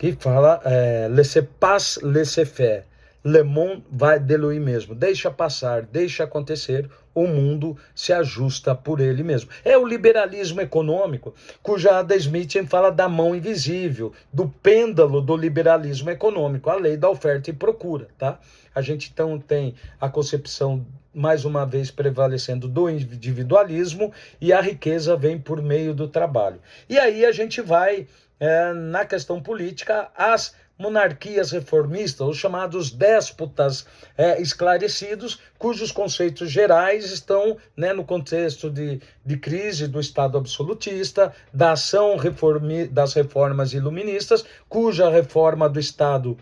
que fala laissez-passer, laissez-faire. Le monde vai de lui mesmo. Deixa passar, deixa acontecer, o mundo se ajusta por ele mesmo. É o liberalismo econômico, cuja Adam Smith fala da mão invisível, do pêndulo do liberalismo econômico, a lei da oferta e procura, tá? A gente então tem a concepção, mais uma vez, prevalecendo do individualismo, e a riqueza vem por meio do trabalho. E aí a gente vai, na questão política, as monarquias reformistas, os chamados déspotas esclarecidos, cujos conceitos gerais estão, né, no contexto de crise do Estado absolutista, da ação das reformas iluministas, cuja reforma do Estado,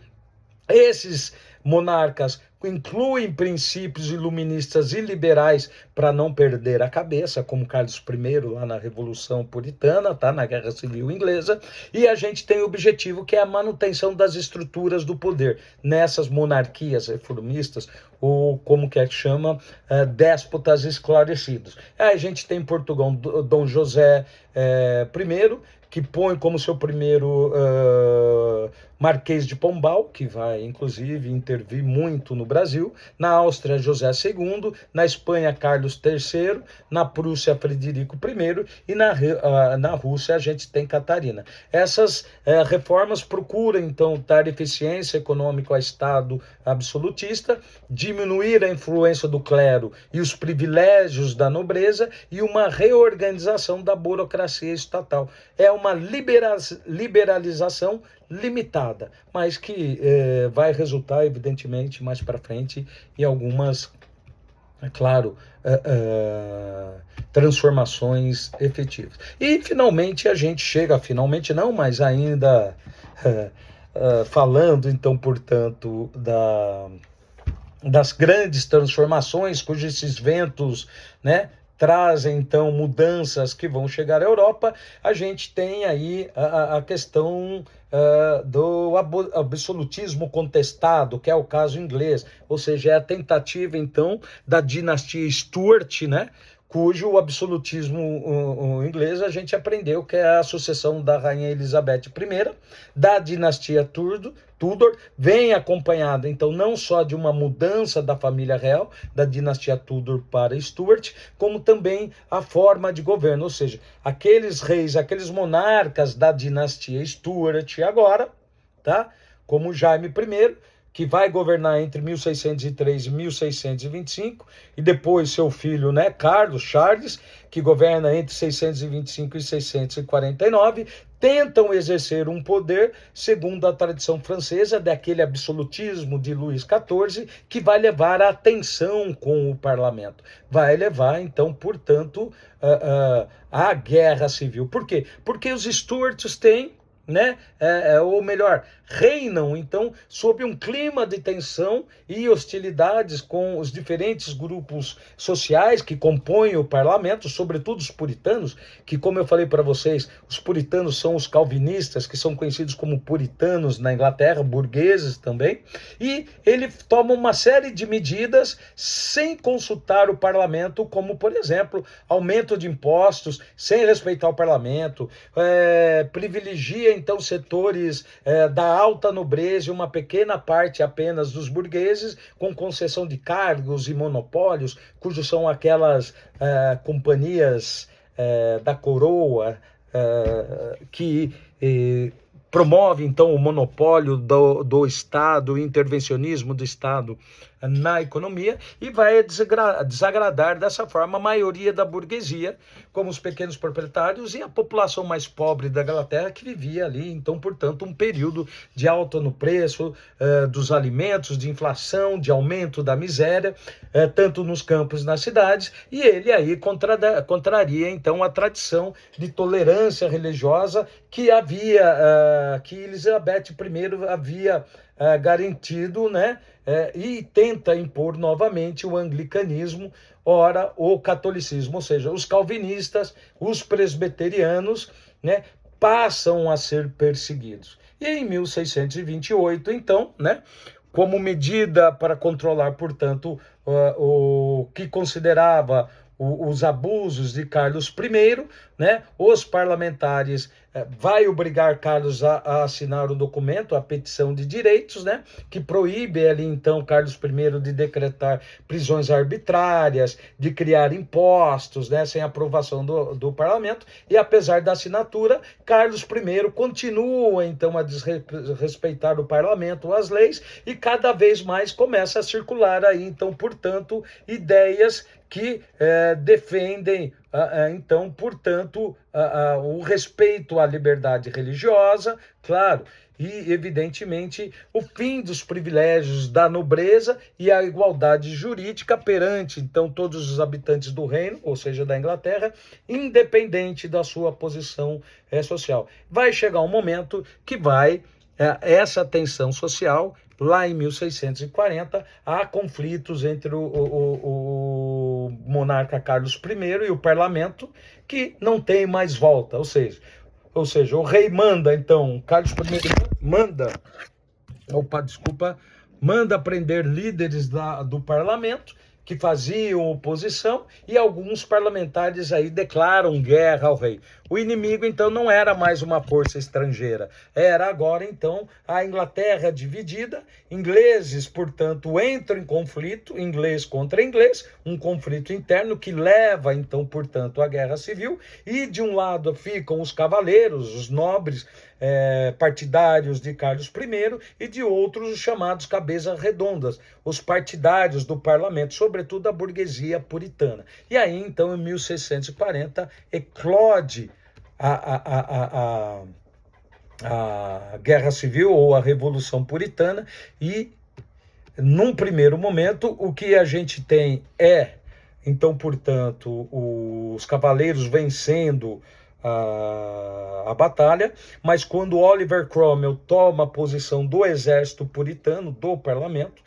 esses monarcas incluem princípios iluministas e liberais para não perder a cabeça, como Carlos I lá na Revolução Puritana, tá? Na Guerra Civil Inglesa, e a gente tem o objetivo que é a manutenção das estruturas do poder nessas monarquias reformistas, ou como que é que chama, déspotas esclarecidos. Aí a gente tem em Portugal Dom José I, que põe como seu primeiro Marquês de Pombal, que vai, inclusive, intervir muito no Brasil. Na Áustria, José II. Na Espanha, Carlos III. Na Prússia, Frederico I. E na Rússia, a gente tem Catarina. Essas reformas procuram, então, dar eficiência econômica ao Estado absolutista, diminuir a influência do clero e os privilégios da nobreza e uma reorganização da burocracia estatal. É uma liberalização limitada, mas que vai resultar, evidentemente, mais para frente em algumas, é claro, transformações efetivas. E, finalmente, a gente chega, finalmente não, mas ainda falando, então, portanto, das grandes transformações, cujos esses ventos, né, trazem, então, mudanças que vão chegar à Europa, a gente tem aí a questão do absolutismo contestado, que é o caso inglês, ou seja, é a tentativa, então, da dinastia Stuart, né, cujo absolutismo inglês a gente aprendeu que é a sucessão da rainha Elizabeth I, da dinastia Tudor, vem acompanhada, então, não só de uma mudança da família real, da dinastia Tudor para Stuart, como também a forma de governo, ou seja, aqueles reis, aqueles monarcas da dinastia Stuart agora, tá? Como Jaime I, que vai governar entre 1603 e 1625, e depois seu filho, né, Charles, que governa entre 625 e 649, tentam exercer um poder, segundo a tradição francesa, daquele absolutismo de Luís XIV, que vai levar à tensão com o parlamento. Vai levar, então, portanto, à guerra civil. Por quê? Porque os Stuarts têm, né, ou melhor, reinam, então, sob um clima de tensão e hostilidades com os diferentes grupos sociais que compõem o parlamento, sobretudo os puritanos, que, como eu falei para vocês, os puritanos são os calvinistas, que são conhecidos como puritanos na Inglaterra, burgueses também, e ele toma uma série de medidas sem consultar o parlamento, como, por exemplo, aumento de impostos, sem respeitar o parlamento, privilegia, então, setores da alta nobreza e uma pequena parte apenas dos burgueses, com concessão de cargos e monopólios, cujos são aquelas companhias da coroa que promove, então, o monopólio do Estado, o intervencionismo do Estado na economia, e vai desagradar dessa forma a maioria da burguesia, como os pequenos proprietários e a população mais pobre da Inglaterra, que vivia ali, então, portanto, um período de alta no preço dos alimentos, de inflação, de aumento da miséria, tanto nos campos e nas cidades, e ele aí contraria, então, a tradição de tolerância religiosa que que Elizabeth I havia garantido, né, e tenta impor novamente o anglicanismo, ora o catolicismo, ou seja, os calvinistas, os presbiterianos, né, passam a ser perseguidos. E em 1628, então, né, como medida para controlar, portanto, o que considerava os abusos de Carlos I, né, os parlamentares vai obrigar Carlos a assinar um documento, a petição de direitos, né, que proíbe ali então Carlos I de decretar prisões arbitrárias, de criar impostos, né, sem aprovação do parlamento, e apesar da assinatura, Carlos I continua então a desrespeitar o parlamento, as leis, e cada vez mais começa a circular aí então, portanto, ideias que defendem, então, portanto, o respeito à liberdade religiosa, claro, e, evidentemente, o fim dos privilégios da nobreza e a igualdade jurídica perante, então, todos os habitantes do reino, ou seja, da Inglaterra, independente da sua posição social. Vai chegar um momento que essa tensão social, lá em 1640, há conflitos entre o monarca Carlos I e o parlamento, que não tem mais volta, ou seja, o rei manda, então, Carlos I manda prender líderes do parlamento, que faziam oposição, e alguns parlamentares aí declaram guerra ao rei. O inimigo, então, não era mais uma força estrangeira, era agora, então, a Inglaterra dividida, ingleses, portanto, entram em conflito, inglês contra inglês, um conflito interno que leva, então, portanto, à guerra civil, e de um lado ficam os cavaleiros, os nobres, partidários de Carlos I, e de outros os chamados cabeças redondas, os partidários do parlamento, sobretudo a burguesia puritana. E aí, então, em 1640, eclode a Guerra Civil ou a Revolução Puritana, e, num primeiro momento, o que a gente tem então, portanto, os cavaleiros vencendo a batalha, mas quando Oliver Cromwell toma a posição do exército puritano, do parlamento,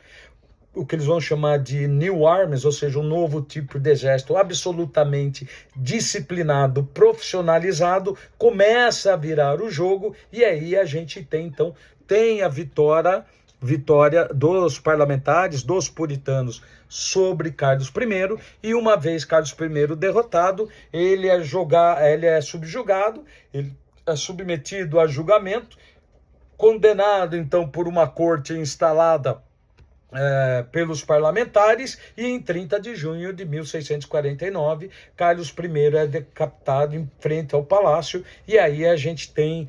o que eles vão chamar de New Armies, ou seja, um novo tipo de exército absolutamente disciplinado, profissionalizado, começa a virar o jogo, e aí a gente tem, então, a vitória dos parlamentares, dos puritanos, sobre Carlos I, e uma vez Carlos I derrotado, ele é subjugado, ele é submetido a julgamento, condenado, então, por uma corte instalada pelos parlamentares, e em 30 de junho de 1649, Carlos I é decapitado em frente ao palácio, e aí a gente tem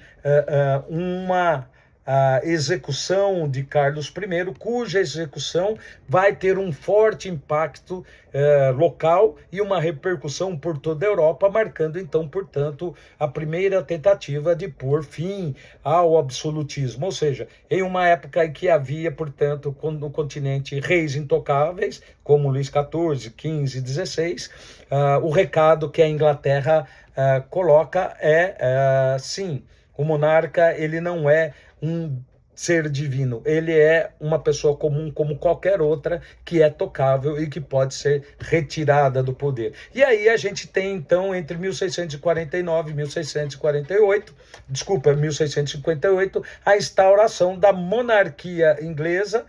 a execução de Carlos I, cuja execução vai ter um forte impacto local e uma repercussão por toda a Europa, marcando então, portanto, a primeira tentativa de pôr fim ao absolutismo, ou seja, em uma época em que havia, portanto, no continente reis intocáveis, como Luís XIV, XV e XVI, o recado que a Inglaterra coloca sim, o monarca, ele não é um ser divino, ele é uma pessoa comum como qualquer outra, que é tocável e que pode ser retirada do poder. E aí a gente tem, então, entre 1649 e 1658, a instauração da monarquia inglesa,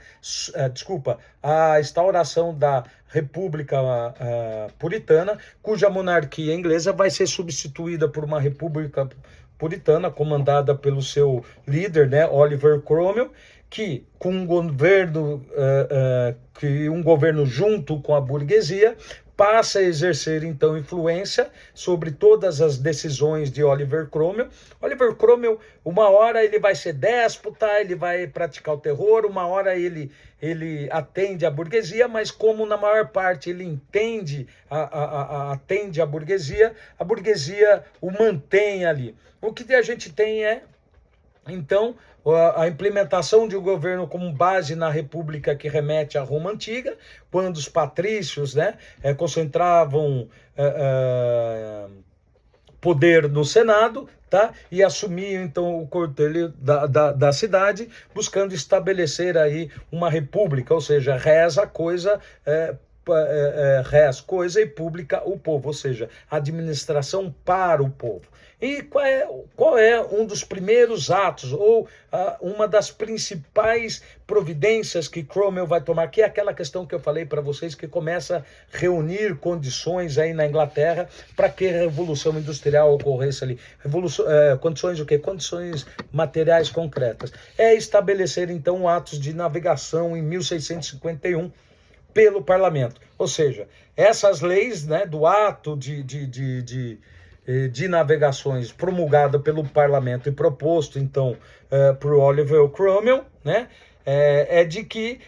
a instauração da República Puritana, cuja monarquia inglesa vai ser substituída por uma república puritana, comandada pelo seu líder, né, Oliver Cromwell, que com um governo junto com a burguesia, passa a exercer, então, influência sobre todas as decisões de Oliver Cromwell. Oliver Cromwell, uma hora ele vai ser déspota, ele vai praticar o terror, uma hora ele atende a burguesia, mas como na maior parte ele atende a burguesia o mantém ali. O que a gente tem então, a implementação de um governo como base na república que remete à Roma Antiga, quando os patrícios, né, concentravam poder no Senado, tá? E assumiam, então, o controle da cidade, buscando estabelecer aí uma república, ou seja, reza a coisa res coisa e pública o povo, ou seja, administração para o povo. E qual é um dos primeiros atos, ou uma das principais providências que Cromwell vai tomar, que é aquela questão que eu falei para vocês, que começa a reunir condições aí na Inglaterra para que a Revolução Industrial ocorresse ali. Condições o quê? Condições materiais concretas. É estabelecer, então, atos de navegação em 1651, pelo parlamento. Ou seja, essas leis, né, do ato de navegações promulgada pelo parlamento e proposto, então, por Oliver Cromwell, né, de que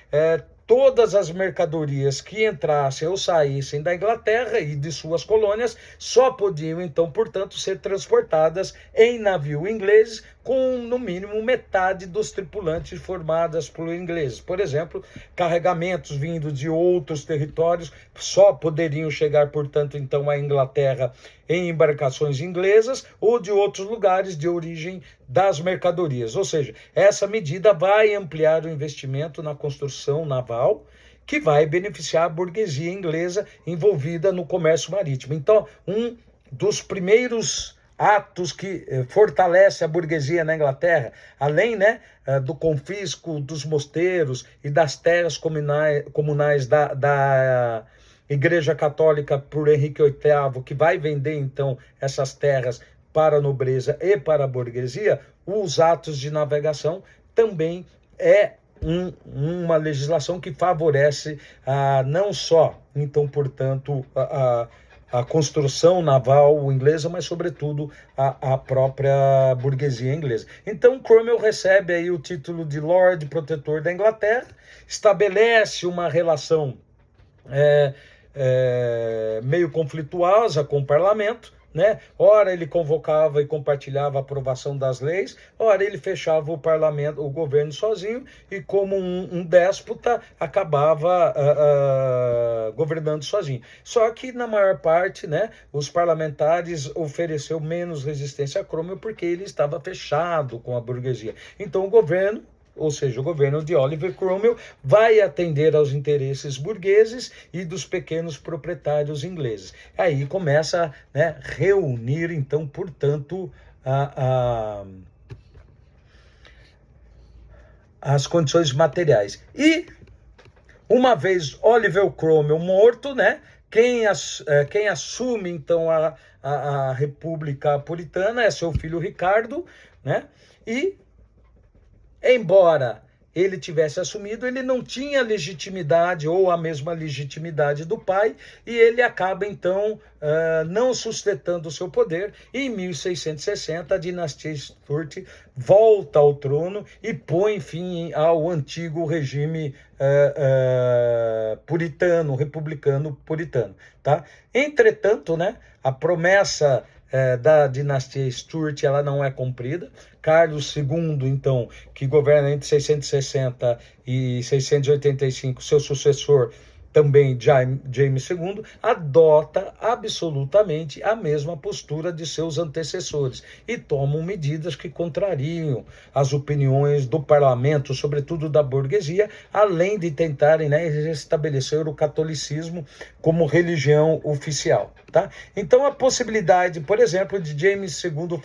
todas as mercadorias que entrassem ou saíssem da Inglaterra e de suas colônias só podiam, então, portanto, ser transportadas em navio inglês com, no mínimo, metade dos tripulantes formadas por ingleses. Por exemplo, carregamentos vindos de outros territórios só poderiam chegar, portanto, então, à Inglaterra em embarcações inglesas ou de outros lugares de origem das mercadorias. Ou seja, essa medida vai ampliar o investimento na construção naval, que vai beneficiar a burguesia inglesa envolvida no comércio marítimo. Então, um dos primeiros atos que fortalece a burguesia na Inglaterra, além, né, do confisco dos mosteiros e das terras comunais da Igreja Católica por Henrique VIII, que vai vender, então, essas terras para a nobreza e para a burguesia, os atos de navegação também é uma legislação que favorece não só, então, portanto, a construção naval inglesa, mas, sobretudo, a própria burguesia inglesa. Então, Cromwell recebe aí o título de Lord Protetor da Inglaterra, estabelece uma relação meio conflituosa com o parlamento, né? Ora ele convocava e compartilhava a aprovação das leis, ora ele fechava o parlamento, o governo sozinho, e como um déspota acabava governando sozinho. Só que na maior parte, né, os parlamentares ofereceu menos resistência a Cromwell porque ele estava fechado com a burguesia. Então o governo, ou seja, o governo de Oliver Cromwell, vai atender aos interesses burgueses e dos pequenos proprietários ingleses. Aí começa, né, reunir, então, portanto, as condições materiais. E, uma vez Oliver Cromwell morto, né, quem assume, então, a República Puritana é seu filho Ricardo, né, e embora ele tivesse assumido, ele não tinha legitimidade ou a mesma legitimidade do pai, e ele acaba, então, não sustentando o seu poder. E em 1660, a dinastia Stuart volta ao trono e põe fim ao antigo regime puritano, republicano puritano. Tá? Entretanto, né, a promessa da dinastia Stuart, ela não é cumprida. Carlos II, então, que governa entre 660 e 685, seu sucessor, também James II, adota absolutamente a mesma postura de seus antecessores e tomam medidas que contrariam as opiniões do parlamento, sobretudo da burguesia, além de tentarem, né, estabelecer o catolicismo como religião oficial. Tá? Então, a possibilidade, por exemplo, de James II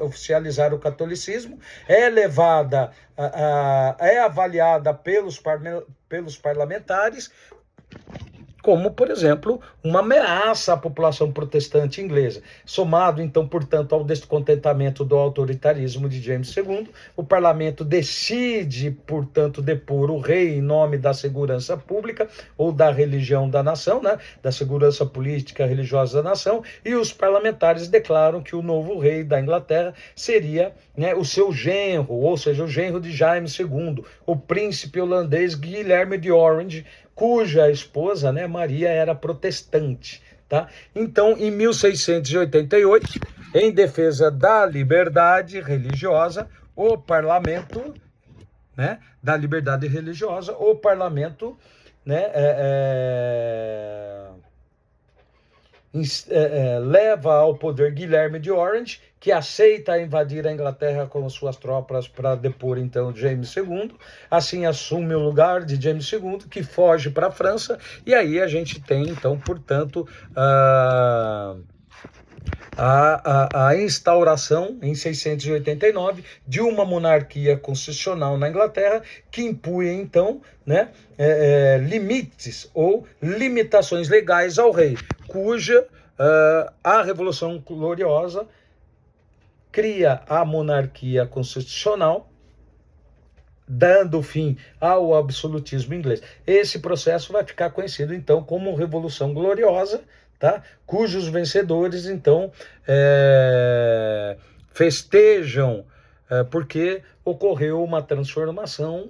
oficializar o catolicismo é levada, é avaliada pelos parlamentares como, por exemplo, uma ameaça à população protestante inglesa. Somado, então, portanto, ao descontentamento do autoritarismo de James II, o parlamento decide, portanto, depor o rei em nome da segurança pública ou da religião da nação, né, da segurança política religiosa da nação, e os parlamentares declaram que o novo rei da Inglaterra seria, né, o seu genro, ou seja, o genro de James II, o príncipe holandês Guilherme de Orange, cuja esposa, né, Maria, era protestante. Tá? Então, em 1688, em defesa da liberdade religiosa, o parlamento, né, da liberdade religiosa, o parlamento, né, leva ao poder Guilherme de Orange, que aceita invadir a Inglaterra com suas tropas para depor, então, James II. Assim, assume o lugar de James II, que foge para a França, e aí a gente tem, então, portanto, a instauração, em 689, de uma monarquia constitucional na Inglaterra, que impunha, então, né, limites ou limitações legais ao rei, cuja a Revolução Gloriosa cria a monarquia constitucional, dando fim ao absolutismo inglês. Esse processo vai ficar conhecido, então, como Revolução Gloriosa, tá? Cujos vencedores, então, festejam, porque ocorreu uma transformação,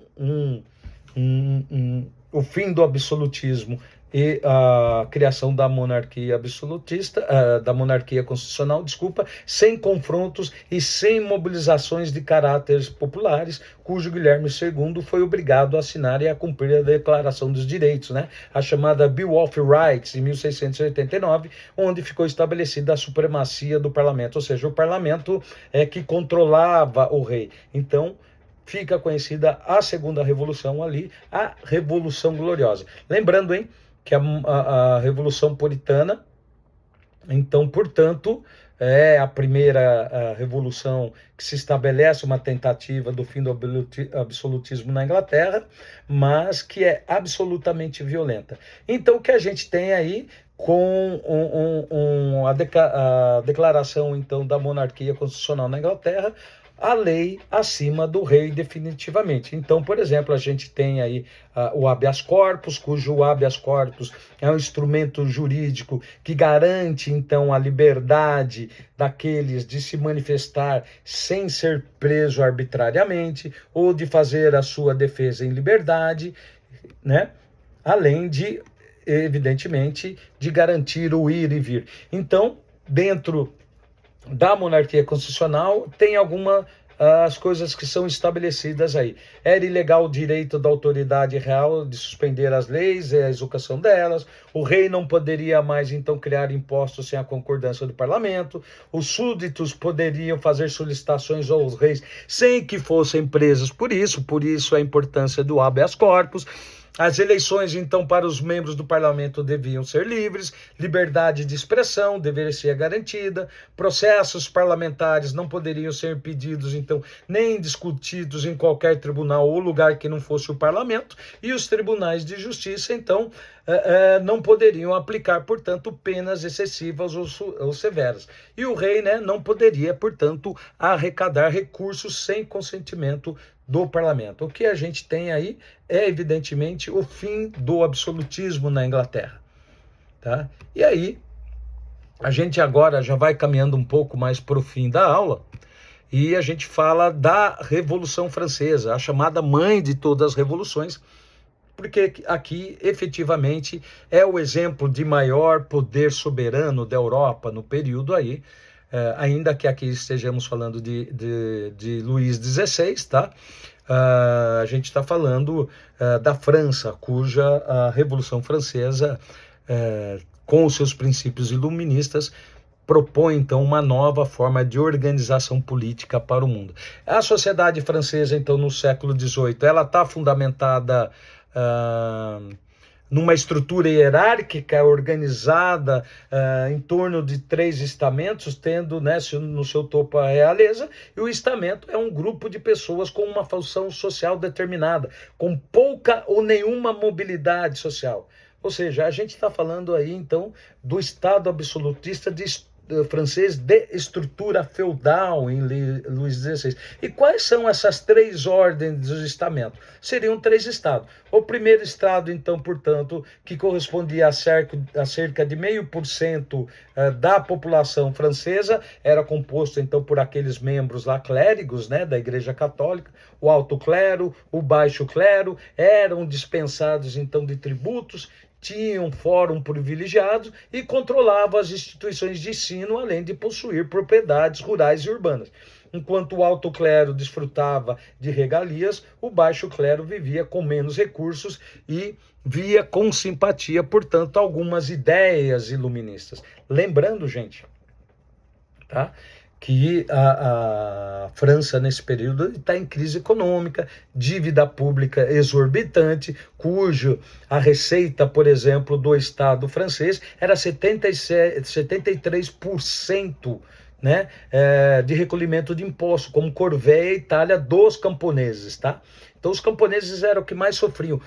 o fim do absolutismo e a criação da monarquia absolutista, da monarquia constitucional, desculpa, sem confrontos e sem mobilizações de caráteres populares, cujo Guilherme II foi obrigado a assinar e a cumprir a Declaração dos Direitos, né? A chamada Bill of Rights, em 1689, onde ficou estabelecida a supremacia do parlamento, ou seja, o parlamento é que controlava o rei. Então, fica conhecida a segunda revolução ali, a Revolução Gloriosa. Lembrando, hein, que a Revolução Puritana, então, portanto, é a primeira revolução que se estabelece uma tentativa do fim do absolutismo na Inglaterra, mas que é absolutamente violenta. Então, o que a gente tem aí com a declaração, então, da monarquia constitucional na Inglaterra, a lei acima do rei definitivamente. Então, por exemplo, a gente tem aí o habeas corpus, cujo habeas corpus é um instrumento jurídico que garante, então, a liberdade daqueles de se manifestar sem ser preso arbitrariamente ou de fazer a sua defesa em liberdade, né? Além de, evidentemente, de garantir o ir e vir. Então, dentro da monarquia constitucional, tem algumas as coisas que são estabelecidas aí. Era ilegal o direito da autoridade real de suspender as leis e a execução delas, o rei não poderia mais, então, criar impostos sem a concordância do parlamento, os súditos poderiam fazer solicitações aos reis sem que fossem presos por isso a importância do habeas corpus. As eleições, então, para os membros do parlamento deviam ser livres, liberdade de expressão deveria ser garantida, processos parlamentares não poderiam ser pedidos, então, nem discutidos em qualquer tribunal ou lugar que não fosse o parlamento, e os tribunais de justiça, então, não poderiam aplicar, portanto, penas excessivas ou severas. E o rei, né, não poderia, portanto, arrecadar recursos sem consentimento do parlamento. O que a gente tem aí é, evidentemente, o fim do absolutismo na Inglaterra. Tá? E aí, a gente agora já vai caminhando um pouco mais para o fim da aula, e a gente fala da Revolução Francesa, a chamada mãe de todas as revoluções, porque aqui, efetivamente, é o exemplo de maior poder soberano da Europa no período aí, ainda que aqui estejamos falando de Luís XVI, tá? A gente está falando da França, cuja a Revolução Francesa, com os seus princípios iluministas, propõe, então, uma nova forma de organização política para o mundo. A sociedade francesa, então, no século XVIII, ela está fundamentada numa estrutura hierárquica organizada em torno de 3 estamentos, tendo, né, no seu topo a realeza, e o estamento é um grupo de pessoas com uma função social determinada, com pouca ou nenhuma mobilidade social. Ou seja, a gente está falando aí, então, do Estado absolutista francês de estrutura feudal em Luís XVI. E quais são essas 3 ordens dos estamentos? Seriam 3 estados. O primeiro estado, então, portanto, que correspondia a cerca de 0,5% da população francesa, era composto, então, por aqueles membros lá, clérigos, né, da Igreja Católica, o alto clero, o baixo clero, eram dispensados, então, de tributos, tinha um fórum privilegiado e controlava as instituições de ensino, além de possuir propriedades rurais e urbanas. enquanto o alto clero desfrutava de regalias, o baixo clero vivia com menos recursos e via com simpatia, portanto, algumas ideias iluministas. Lembrando, gente, tá? Que a França, nesse período, está em crise econômica, dívida pública exorbitante, cujo a receita, por exemplo, do Estado francês era 73%, né, de recolhimento de impostos, como Corvéia e Itália, dos camponeses, tá? Então, os camponeses eram o que mais sofriam,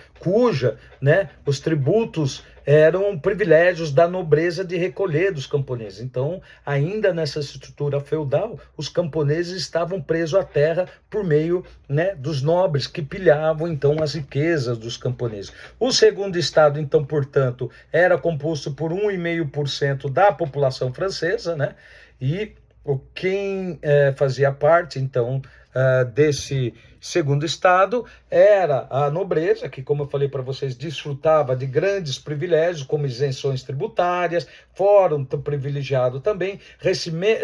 né, os tributos eram privilégios da nobreza de recolher dos camponeses. Então, ainda nessa estrutura feudal, os camponeses estavam presos à terra por meio, né, dos nobres, que pilhavam, então, as riquezas dos camponeses. O segundo estado, então, portanto, era composto por 1,5% da população francesa, né, e quem fazia parte, então, desse segundo estado era a nobreza, que, como eu falei para vocês, desfrutava de grandes privilégios, como isenções tributárias, fórum privilegiado também,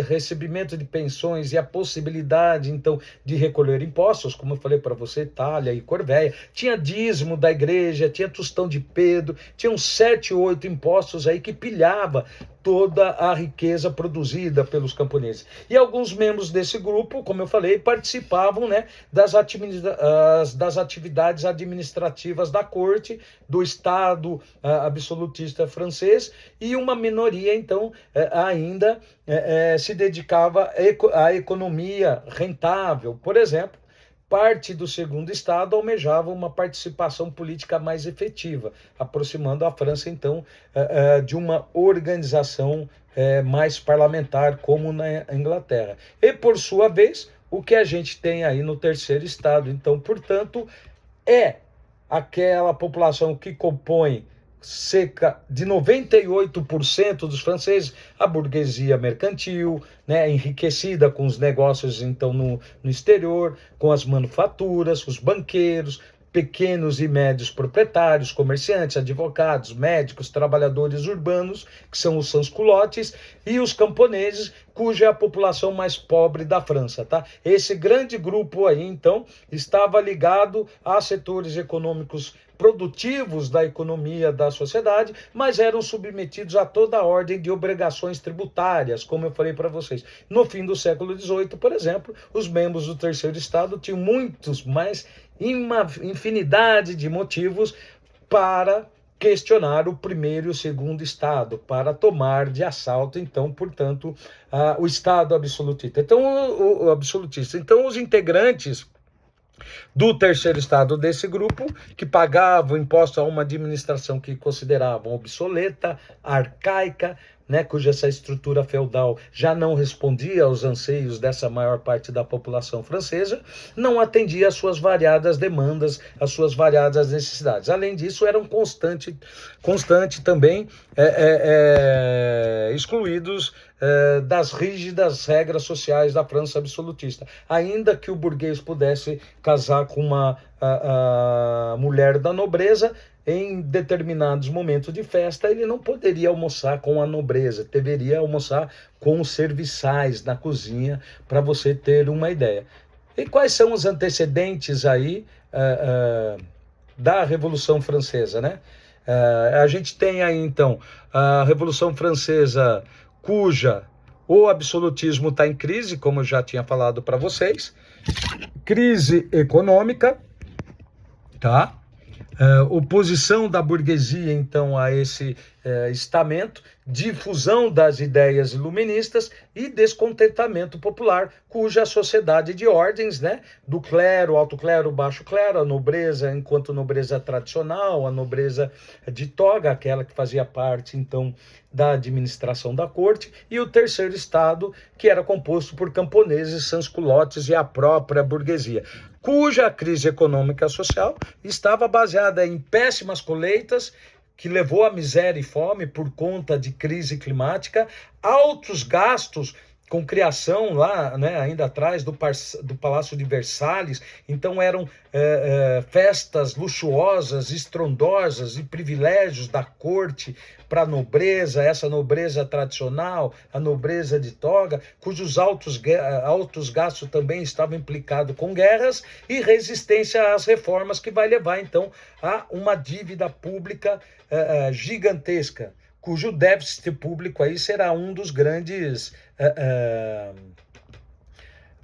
recebimento de pensões e a possibilidade, então, de recolher impostos, como eu falei para você, Itália e Corvéia. Tinha dízimo da igreja, tinha tostão de Pedro, tinha uns 7, 8 impostos aí que pilhava toda a riqueza produzida pelos camponeses. E alguns membros desse grupo, como eu falei, participavam, né, das atividades administrativas da corte, do Estado absolutista francês, e uma minoria, então, ainda se dedicava à economia rentável. Por exemplo, parte do segundo estado almejava uma participação política mais efetiva, aproximando a França, então, de uma organização mais parlamentar, como na Inglaterra. E, por sua vez, o que a gente tem aí no terceiro estado, então, portanto, é aquela população que compõe cerca de 98% dos franceses, a burguesia mercantil, né, enriquecida com os negócios, então, no exterior, com as manufaturas, os banqueiros, pequenos e médios proprietários, comerciantes, advogados, médicos, trabalhadores urbanos, que são os sans-culottes, e os camponeses, cuja é a população mais pobre da França, tá? Esse grande grupo aí, então, estava ligado a setores econômicos produtivos da economia da sociedade, mas eram submetidos a toda a ordem de obrigações tributárias, como eu falei para vocês. No fim do século XVIII, por exemplo, os membros do terceiro estado tinham muitos mais, uma infinidade de motivos para questionar o primeiro e o segundo estado, para tomar de assalto, então, portanto, o estado absolutista. Então, o absolutista. Então, os integrantes do terceiro estado desse grupo, que pagavam imposto a uma administração que consideravam obsoleta, arcaica, né, cuja essa estrutura feudal já não respondia aos anseios dessa maior parte da população francesa, não atendia às suas variadas demandas, às suas variadas necessidades. Além disso, eram constante também excluídos das rígidas regras sociais da França absolutista, ainda que o burguês pudesse casar com uma mulher da nobreza. Em determinados momentos de festa, ele não poderia almoçar com a nobreza, deveria almoçar com os serviçais na cozinha, para você ter uma ideia. E quais são os antecedentes aí da Revolução Francesa, né? A gente tem aí, então, a Revolução Francesa, cuja o absolutismo está em crise, como eu já tinha falado para vocês, crise econômica, tá? Oposição da burguesia, então, a esse estamento, difusão das ideias iluministas e descontentamento popular, cuja sociedade de ordens, né, do clero, alto clero, baixo clero, a nobreza, enquanto nobreza tradicional, a nobreza de toga, aquela que fazia parte, então, da administração da corte, e o terceiro estado, que era composto por camponeses, sans-culottes e a própria burguesia, cuja crise econômica e social estava baseada em péssimas colheitas, que levou à miséria e fome por conta de crise climática, altos gastos com criação lá, né, ainda atrás do Palácio de Versalhes. Então eram festas luxuosas, estrondosas e privilégios da corte para a nobreza, essa nobreza tradicional, a nobreza de toga, cujos altos gastos também estavam implicados com guerras e resistência às reformas, que vai levar então a uma dívida pública gigantesca, cujo déficit público aí será um dos grandes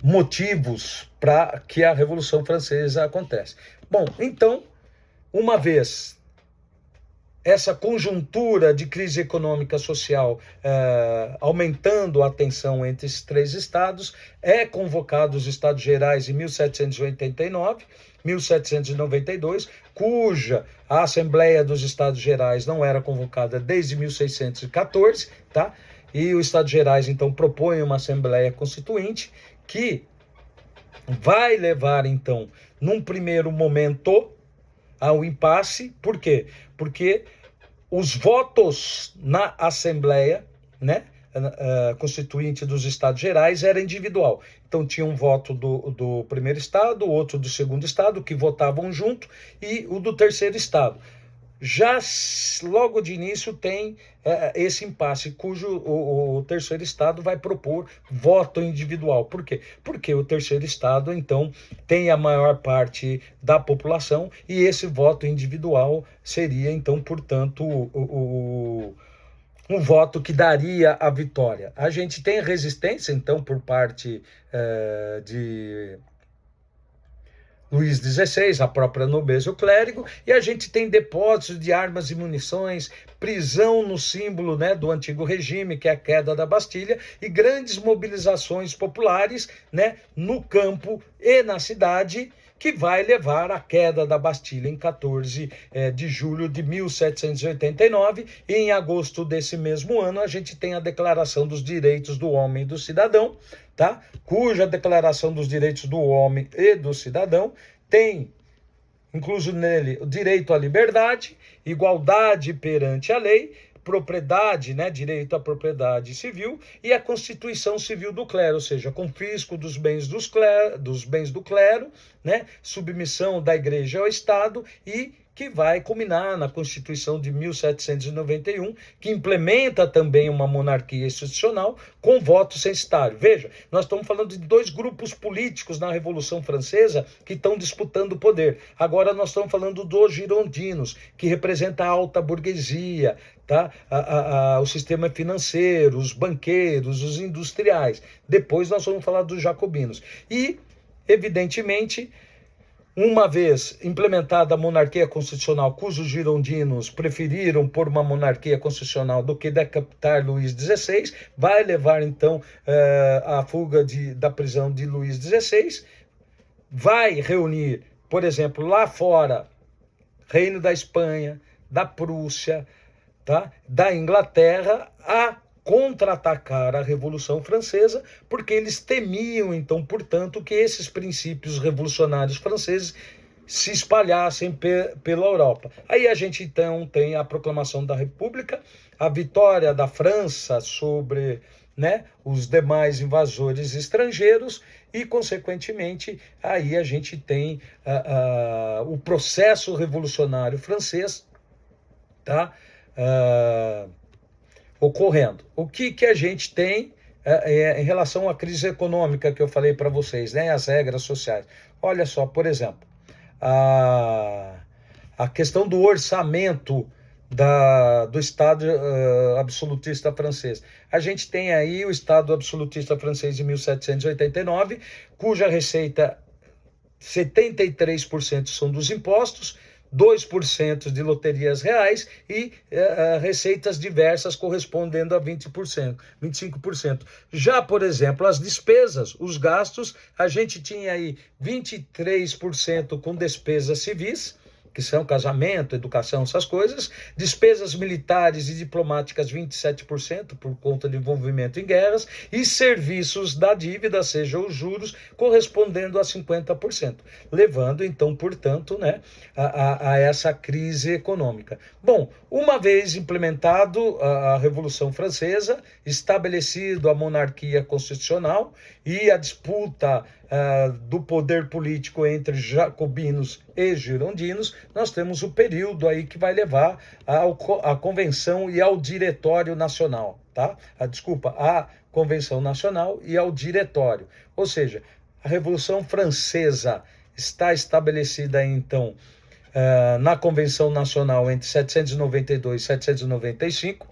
motivos para que a Revolução Francesa acontece. Bom, então, uma vez essa conjuntura de crise econômica social aumentando a tensão entre esses três estados, é convocado os Estados Gerais em 1789, 1792, cuja a Assembleia dos Estados Gerais não era convocada desde 1614, tá? E os Estados Gerais, então, propõem uma Assembleia Constituinte que vai levar, então, num primeiro momento, ao impasse. Por quê? Porque os votos na Assembleia, né, Constituinte dos Estados Gerais era individual. Então tinha um voto do primeiro estado, outro do segundo estado, que votavam junto, e o do terceiro estado. Já logo de início tem esse impasse, cujo o terceiro estado vai propor voto individual. Por quê? Porque o terceiro estado, então, tem a maior parte da população, e esse voto individual seria, então, portanto, um voto que daria a vitória. A gente tem resistência, então, por parte de Luís XVI, a própria nobreza e o clérigo, e a gente tem depósitos de armas e munições, prisão no símbolo, né, do antigo regime, que é a queda da Bastilha, e grandes mobilizações populares, né, no campo e na cidade, que vai levar à queda da Bastilha em 14 de julho de 1789, e em agosto desse mesmo ano a gente tem a Declaração dos Direitos do Homem e do Cidadão, tá? Cuja Declaração dos Direitos do Homem e do Cidadão tem incluso nele o direito à liberdade, igualdade perante a lei, propriedade, né, direito à propriedade civil, e a Constituição Civil do Clero, ou seja, confisco dos bens do clero, né, submissão da Igreja ao Estado, e que vai culminar na Constituição de 1791, que implementa também uma monarquia institucional com voto censitário. Veja, nós estamos falando de dois grupos políticos na Revolução Francesa que estão disputando o poder. Agora nós estamos falando dos girondinos, que representa a alta burguesia, tá? O sistema financeiro, os banqueiros, os industriais. Depois nós vamos falar dos jacobinos. E, evidentemente, uma vez implementada a monarquia constitucional, cujos girondinos preferiram por uma monarquia constitucional do que decapitar Luís XVI, vai levar então à fuga da prisão de Luís XVI, vai reunir, por exemplo, lá fora, Reino da Espanha, da Prússia, tá? Da Inglaterra, a contra-atacar a Revolução Francesa, porque eles temiam, então, portanto, que esses princípios revolucionários franceses se espalhassem pela Europa. Aí a gente, então, tem a proclamação da República, a vitória da França sobre, né, os demais invasores estrangeiros, e, consequentemente, aí a gente tem o processo revolucionário francês, tá? Ocorrendo. O que a gente tem em relação à crise econômica que eu falei para vocês, né, as regras sociais. Olha só, por exemplo, a questão do orçamento do Estado absolutista francês. A gente tem aí o Estado absolutista francês de 1789, cuja receita 73% são dos impostos, 2% de loterias reais e receitas diversas correspondendo a 20%, 25%. Já, por exemplo, as despesas, os gastos, a gente tinha aí 23% com despesas civis, que são casamento, educação, essas coisas, despesas militares e diplomáticas 27% por conta de envolvimento em guerras, e serviços da dívida, seja os juros, correspondendo a 50%, levando então, portanto, né, a essa crise econômica. Bom, uma vez implementado a Revolução Francesa, estabelecido a monarquia constitucional e a disputa do poder político entre jacobinos e girondinos, nós temos o período aí que vai levar à Convenção e ao Diretório Nacional, tá? A Convenção Nacional e ao Diretório. Ou seja, a Revolução Francesa está estabelecida, então, na Convenção Nacional entre 792 e 795.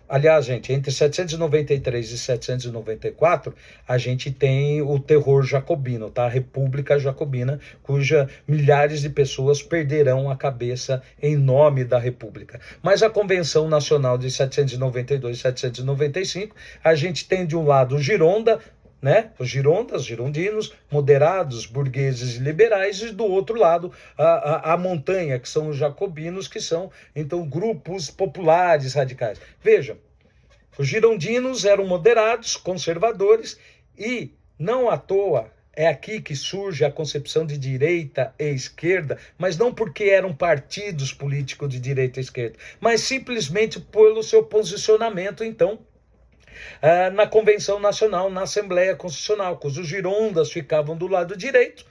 Aliás, gente, entre 793 e 794, a gente tem o terror jacobino, tá? A República Jacobina, cuja milhares de pessoas perderão a cabeça em nome da República. Mas a Convenção Nacional de 792 e 795, a gente tem de um lado o Gironda, né? Os girondinos, moderados, burgueses e liberais, e do outro lado a montanha, que são os jacobinos, que são, então, grupos populares radicais. Veja, os girondinos eram moderados, conservadores, e não à toa é aqui que surge a concepção de direita e esquerda, mas não porque eram partidos políticos de direita e esquerda, mas simplesmente pelo seu posicionamento, então, na Convenção Nacional, na Assembleia Constitucional, cujos girondas ficavam do lado direito,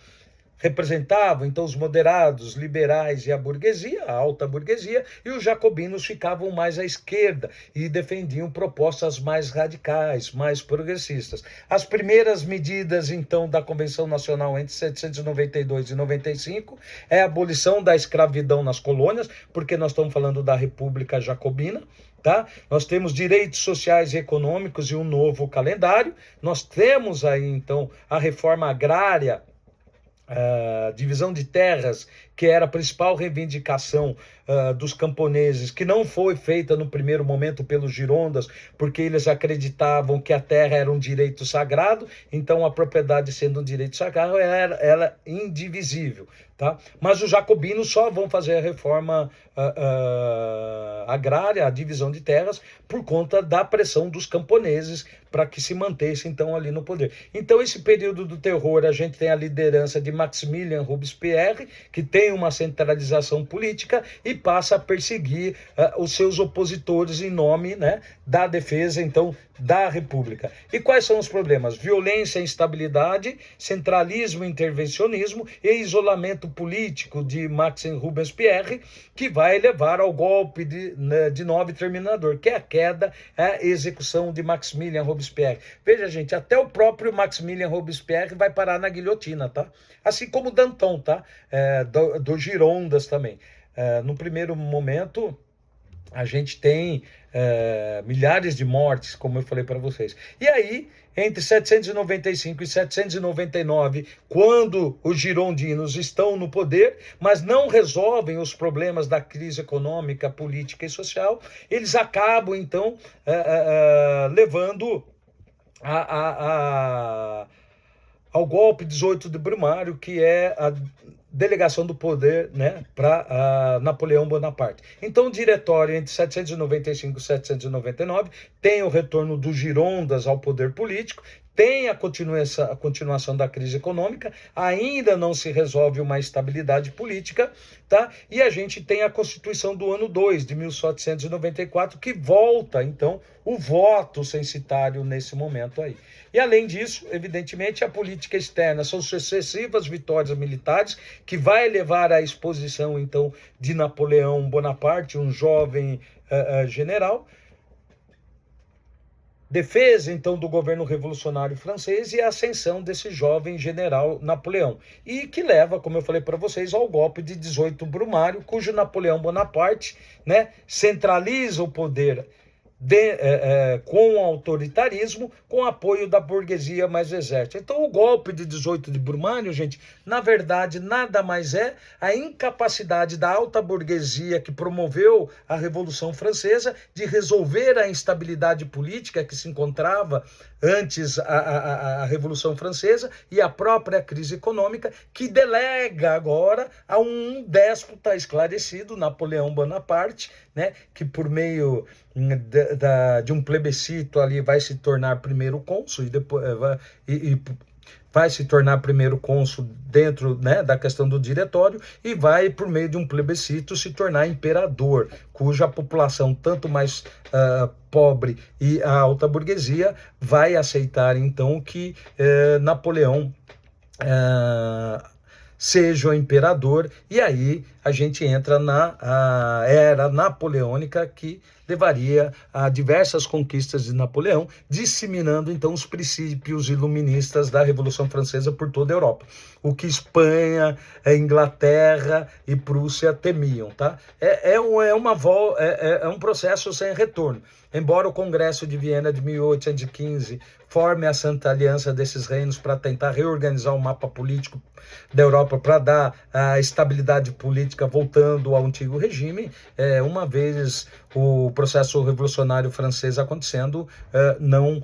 representavam então os moderados, liberais e a burguesia, a alta burguesia, e os jacobinos ficavam mais à esquerda e defendiam propostas mais radicais, mais progressistas. As primeiras medidas então da Convenção Nacional entre 792 e 95 é a abolição da escravidão nas colônias, porque nós estamos falando da República Jacobina. Tá? Nós temos direitos sociais e econômicos e um novo calendário. Nós temos aí, então, a reforma agrária, divisão de terras, que era a principal reivindicação dos camponeses, que não foi feita no primeiro momento pelos girondas, porque eles acreditavam que a terra era um direito sagrado, então a propriedade sendo um direito sagrado era indivisível. Tá? Mas os jacobinos só vão fazer a reforma agrária, a divisão de terras, por conta da pressão dos camponeses para que se mantesse então ali no poder. Então esse período do terror, a gente tem a liderança de Maximilien Robespierre, que tem uma centralização política e passa a perseguir os seus opositores em nome, né, da defesa então da República. E quais são os problemas? Violência, instabilidade, centralismo, intervencionismo e isolamento político de Maximilien Robespierre, que vai levar ao golpe de 9 terminador, que é a queda, a execução de Maximilien Robespierre. Veja, gente, até o próprio Maximilien Robespierre vai parar na guilhotina, tá? Assim como Danton, tá? Do Girondas também. No primeiro momento, a gente tem milhares de mortes, como eu falei para vocês. E aí, entre 795 e 799, quando os girondinos estão no poder, mas não resolvem os problemas da crise econômica, política e social, eles acabam, então, levando ao golpe 18 de Brumário, que é a delegação do poder, né, para Napoleão Bonaparte. Então, o diretório entre 795 e 799 tem o retorno dos girondas ao poder político, tem a continuação da crise econômica, ainda não se resolve uma estabilidade política, tá? E a gente tem a Constituição do ano 2, de 1794, que volta, então, o voto censitário nesse momento aí. E, além disso, evidentemente, a política externa são sucessivas vitórias militares, que vai levar à exposição, então, de Napoleão Bonaparte, um jovem general, defesa, então, do governo revolucionário francês e a ascensão desse jovem general Napoleão. E que leva, como eu falei para vocês, ao golpe de 18 Brumário, cujo Napoleão Bonaparte, né, centraliza o poder com autoritarismo, com apoio da burguesia mais exército. Então, o golpe de 18 de Brumário, gente, na verdade, nada mais é a incapacidade da alta burguesia que promoveu a Revolução Francesa de resolver a instabilidade política que se encontrava antes a Revolução Francesa e a própria crise econômica, que delega agora a um déspota esclarecido, Napoleão Bonaparte, né, que por meio de um plebiscito ali vai se tornar primeiro cônsul e depois vai se tornar primeiro cônsul dentro, né, da questão do diretório e vai, por meio de um plebiscito, se tornar imperador, cuja população, tanto mais pobre e a alta burguesia, vai aceitar, então, que Napoleão seja o imperador, e aí a gente entra na era napoleônica, que levaria a diversas conquistas de Napoleão, disseminando então os princípios iluministas da Revolução Francesa por toda a Europa, o que Espanha, Inglaterra e Prússia temiam, tá? É um processo sem retorno. Embora o Congresso de Viena de 1815 forme a Santa Aliança desses reinos para tentar reorganizar o mapa político da Europa, para dar a estabilidade política voltando ao antigo regime, uma vez o processo revolucionário francês acontecendo, não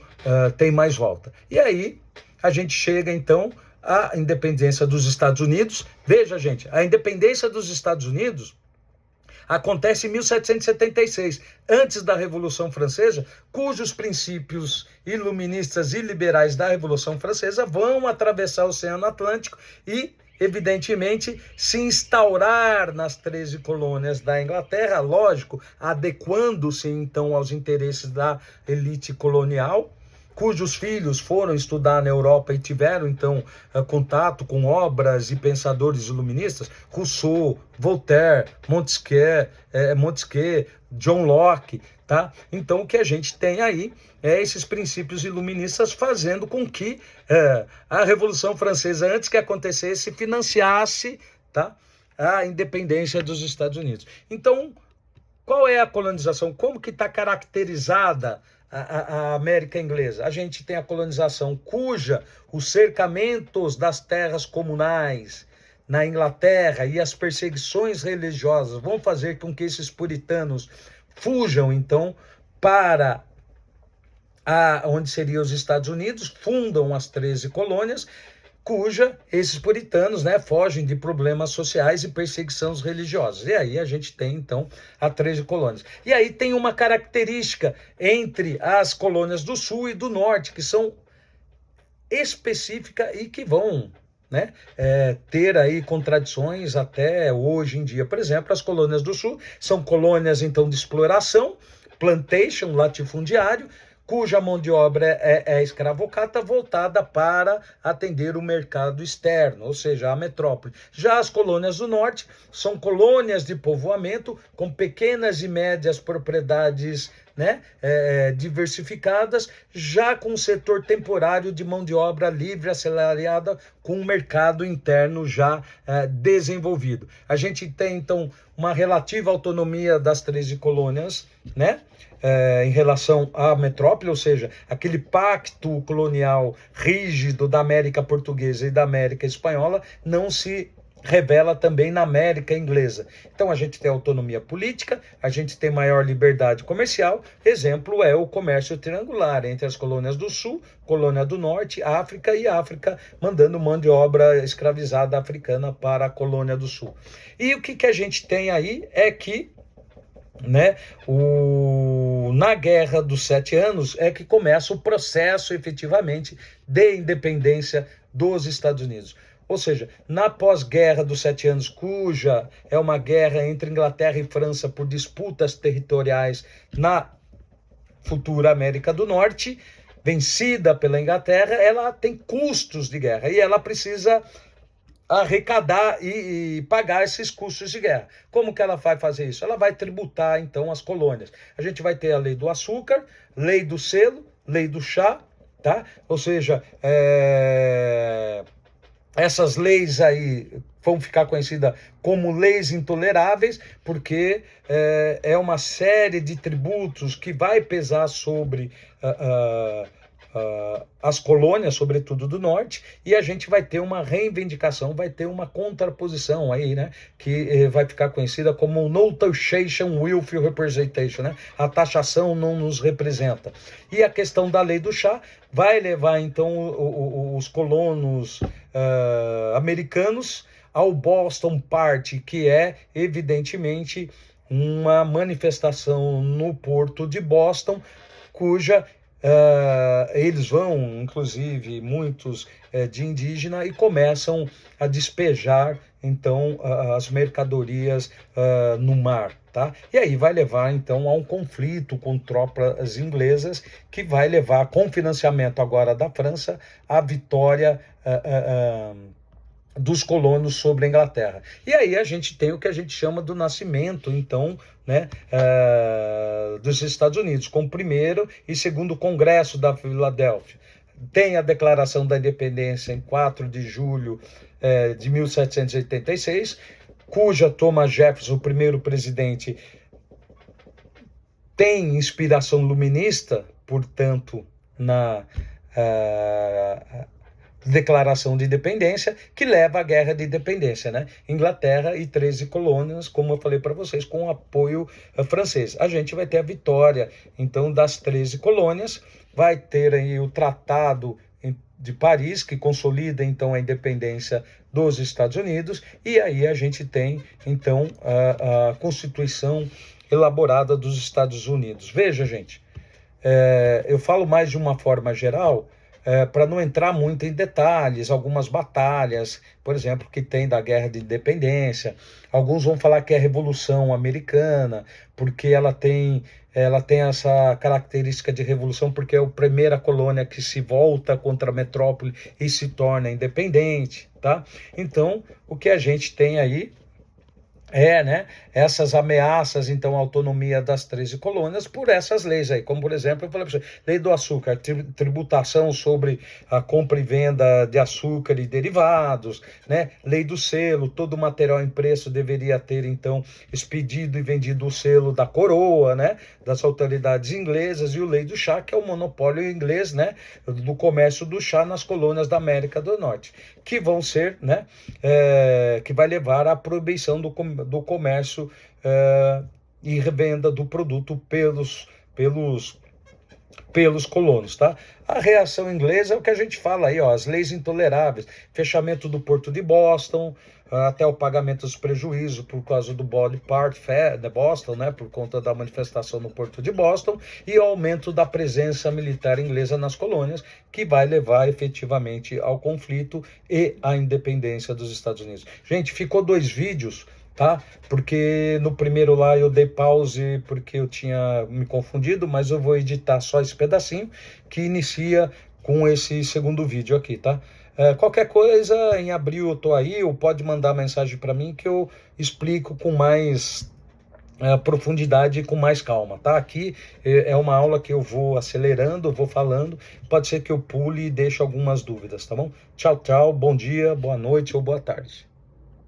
tem mais volta. E aí a gente chega então à independência dos Estados Unidos. Veja, gente, a independência dos Estados Unidos acontece em 1776, antes da Revolução Francesa, cujos princípios iluministas e liberais da Revolução Francesa vão atravessar o Oceano Atlântico e, evidentemente, se instaurar nas 13 colônias da Inglaterra, lógico, adequando-se então aos interesses da elite colonial, cujos filhos foram estudar na Europa e tiveram, então, contato com obras e pensadores iluministas, Rousseau, Voltaire, Montesquieu, John Locke, tá? Então, o que a gente tem aí é esses princípios iluministas fazendo com que a Revolução Francesa, antes que acontecesse, financiasse, tá, a independência dos Estados Unidos. Então, qual é a colonização? Como que está caracterizada a América Inglesa? A gente tem a colonização cuja os cercamentos das terras comunais na Inglaterra e as perseguições religiosas vão fazer com que esses puritanos fujam, então, para onde seriam os Estados Unidos, fundam as 13 colônias, cuja esses puritanos, né, fogem de problemas sociais e perseguições religiosas. E aí a gente tem, então, as 13 colônias. E aí tem uma característica entre as colônias do Sul e do Norte, que são específicas e que vão, né, ter aí contradições até hoje em dia. Por exemplo, as colônias do Sul são colônias, então, de exploração, plantation, latifundiário, cuja mão de obra é escravocrata, voltada para atender o mercado externo, ou seja, a metrópole. Já as colônias do norte são colônias de povoamento com pequenas e médias propriedades, né, diversificadas, já com um setor temporário de mão de obra livre, assalariada, com um mercado interno já desenvolvido. A gente tem, então, uma relativa autonomia das 13 colônias, né, em relação à metrópole, ou seja, aquele pacto colonial rígido da América Portuguesa e da América Espanhola não se revela também na América Inglesa. Então a gente tem autonomia política, a gente tem maior liberdade comercial. Exemplo é o comércio triangular entre as colônias do Sul, colônia do Norte, África e África, mandando mão de obra escravizada africana para a colônia do Sul. E o que a gente tem aí é que, né, na Guerra dos 7 Anos é que começa o processo efetivamente de independência dos Estados Unidos. Ou seja, na pós-guerra dos 7 anos, cuja é uma guerra entre Inglaterra e França por disputas territoriais na futura América do Norte, vencida pela Inglaterra, ela tem custos de guerra e ela precisa arrecadar e pagar esses custos de guerra. Como que ela vai fazer isso? Ela vai tributar, então, as colônias. A gente vai ter a lei do açúcar, lei do selo, lei do chá, tá? Ou seja, essas leis aí vão ficar conhecidas como leis intoleráveis, porque é uma série de tributos que vai pesar sobre as colônias, sobretudo do norte, e a gente vai ter uma reivindicação, vai ter uma contraposição aí, né, que vai ficar conhecida como No Taxation Will Representation, né, a taxação não nos representa. E a questão da lei do chá vai levar, então, os colonos americanos ao Boston Party, que é, evidentemente, uma manifestação no porto de Boston, cuja eles vão, inclusive, muitos de indígena, e começam a despejar, então, as mercadorias no mar, tá? E aí vai levar, então, a um conflito com tropas inglesas, que vai levar, com financiamento agora da França, à vitória dos colonos sobre a Inglaterra. E aí a gente tem o que a gente chama do nascimento, então, né, dos Estados Unidos, com o primeiro e segundo Congresso da Filadélfia. Tem a Declaração da Independência em 4 de julho de 1786, cuja Thomas Jefferson, o primeiro presidente, tem inspiração luminista, portanto, na Declaração de Independência, que leva à Guerra de Independência, né? Inglaterra e 13 colônias, como eu falei para vocês, com apoio francês. A gente vai ter a vitória, então, das 13 colônias, vai ter aí o Tratado de Paris, que consolida, então, a independência dos Estados Unidos, e aí a gente tem, então, a Constituição elaborada dos Estados Unidos. Veja, gente, eu falo mais de uma forma geral, para não entrar muito em detalhes, algumas batalhas, por exemplo, que tem da Guerra de Independência. Alguns vão falar que é a Revolução Americana, porque ela tem essa característica de revolução, porque é a primeira colônia que se volta contra a metrópole e se torna independente, tá? Então, o que a gente tem aí né, essas ameaças, então, à autonomia das 13 colônias por essas leis aí, como, por exemplo, eu falei para você, lei do açúcar, tributação sobre a compra e venda de açúcar e derivados, né, lei do selo, todo material impresso deveria ter, então, expedido e vendido o selo da coroa, né, das autoridades inglesas, e o lei do chá, que é o monopólio inglês, né, do comércio do chá nas colônias da América do Norte, que vão ser, né, que vai levar à proibição do comércio e revenda do produto pelos colonos, tá? A reação inglesa é o que a gente fala aí, ó, as leis intoleráveis, fechamento do porto de Boston, até o pagamento dos prejuízos por causa do Body Part de Boston, né, por conta da manifestação no porto de Boston, e o aumento da presença militar inglesa nas colônias, que vai levar efetivamente ao conflito e à independência dos Estados Unidos. Gente, ficou 2 vídeos, tá? Porque no primeiro lá eu dei pause porque eu tinha me confundido, mas eu vou editar só esse pedacinho que inicia com esse segundo vídeo aqui, tá? Qualquer coisa, em abril eu tô aí, ou pode mandar mensagem para mim que eu explico com mais profundidade e com mais calma, tá? Aqui é uma aula que eu vou acelerando, vou falando, pode ser que eu pule e deixe algumas dúvidas, tá bom? Tchau, tchau, bom dia, boa noite ou boa tarde.